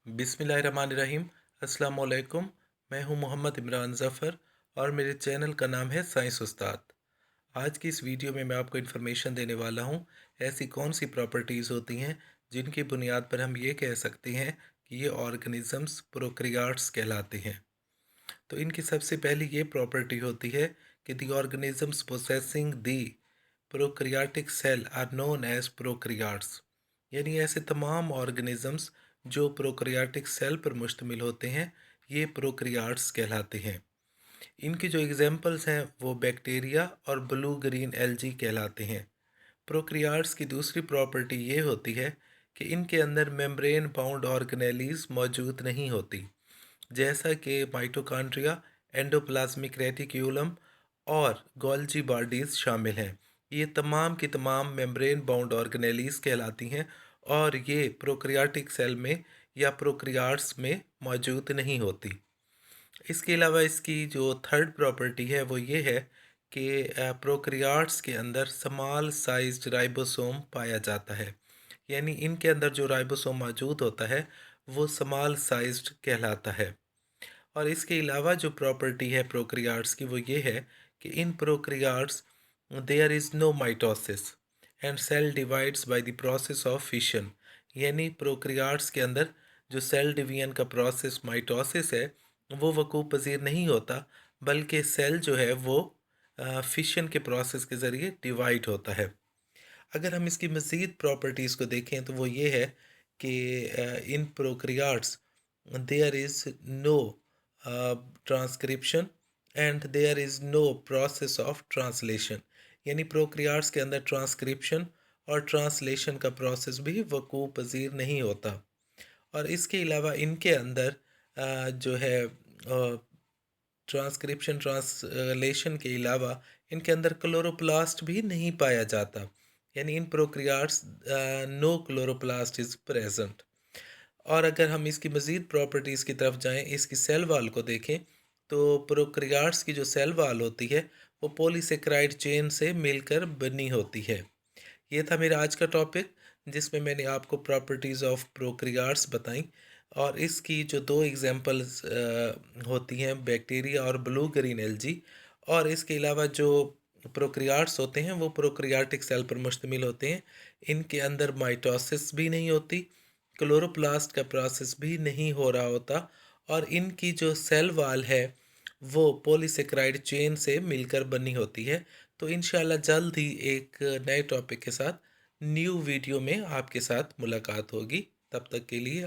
बिस्मिल्लाहिर्रहमानिर्रहीम। अस्सलाम वालेकुम। मैं हूं मोहम्मद इमरान ज़फ़र और मेरे चैनल का नाम है साइंस उस्ताद। आज की इस वीडियो में मैं आपको इन्फॉर्मेशन देने वाला हूं ऐसी कौन सी प्रॉपर्टीज़ होती हैं जिनकी बुनियाद पर हम ये कह सकते हैं कि ये ऑर्गेनिज़म्स प्रोकैरियोट्स कहलाते हैं। तो इनकी सबसे पहली ये प्रॉपर्टी होती है कि the organisms possessing the prokaryotic cell are known as prokaryotes. यानी ऐसे तमाम ऑर्गेनिज़म्स जो प्रोकैरियोटिक सेल पर मुश्तमिल होते हैं ये प्रोकैरियोट्स कहलाते हैं। इनकी जो एग्जांपल्स हैं वो बैक्टीरिया और ब्लू ग्रीन एल्गी कहलाते हैं। प्रोकैरियोट्स की दूसरी प्रॉपर्टी ये होती है कि इनके अंदर मेम्ब्रेन बाउंड ऑर्गेनेलीज मौजूद नहीं होती, जैसा कि माइटोकॉन्ड्रिया, एंडोप्लाज्मिक रेटिक्यूलम और गोल्जी बॉडीज़ शामिल हैं। ये तमाम की तमाम मेम्ब्रेन बाउंड ऑर्गेनेलीज कहलाती हैं और ये प्रोकैरियोटिक सेल में या प्रोकैरियोट्स में मौजूद नहीं होती। इसके अलावा इसकी जो थर्ड प्रॉपर्टी है वो ये है कि प्रोकैरियोट्स के अंदर स्मॉल साइज्ड राइबोसोम पाया जाता है। यानी इनके अंदर जो राइबोसोम मौजूद होता है वो स्मॉल साइज्ड कहलाता है। और इसके अलावा जो प्रॉपर्टी है प्रोकैरियोट्स की वो ये है कि in prokaryotes there is no mitosis and cell divides by the process of fission. यानी प्रोकैरियोट्स के अंदर जो सेल डिवीजन का प्रोसेस माइटोसिस है वो वकूफ़ पज़ीर नहीं होता, बल्कि सेल जो है वो फिशन के प्रोसेस के ज़रिए डिवाइड होता है। अगर हम इसकी मज़ीद प्रॉपर्टीज़ को देखें तो वो ये है कि in prokaryotes there is no transcription and there is no process of translation. यानी प्रोकैरियोट्स के अंदर ट्रांसक्रिप्शन और ट्रांसलेशन का प्रोसेस भी वकूफ़ पज़ीर नहीं होता। और इसके अलावा इनके अंदर जो है ट्रांसक्रिप्शन ट्रांसलेशन के अलावा इनके अंदर क्लोरोप्लास्ट भी नहीं पाया जाता। यानी in prokaryotes no chloroplast is present. और अगर हम इसकी मज़ीद प्रॉपर्टीज़ की तरफ जाएं, इसकी सेल वाल को देखें तो प्रोकैरियोट्स की जो सेल वाल होती है वो पॉलीसेकेराइड चेन से मिलकर बनी होती है। ये था मेरा आज का टॉपिक जिसमें मैंने आपको प्रॉपर्टीज़ ऑफ प्रोकैरियोट्स बताई और इसकी जो दो एग्जांपल्स होती हैं बैक्टीरिया और ब्लू ग्रीन एल्गी। और इसके अलावा जो प्रोकैरियोट्स होते हैं वो प्रोकैरियोटिक सेल पर मुश्तमिल होते हैं। इनके अंदर माइटोसिस भी नहीं होती, क्लोरोप्लास्ट का प्रोसेस भी नहीं हो रहा होता और इनकी जो सेल वाल है वो पॉलीसेकेराइड चेन से मिलकर बनी होती है। तो इंशाल्लाह जल्द ही एक नए टॉपिक के साथ न्यू वीडियो में आपके साथ मुलाकात होगी। तब तक के लिए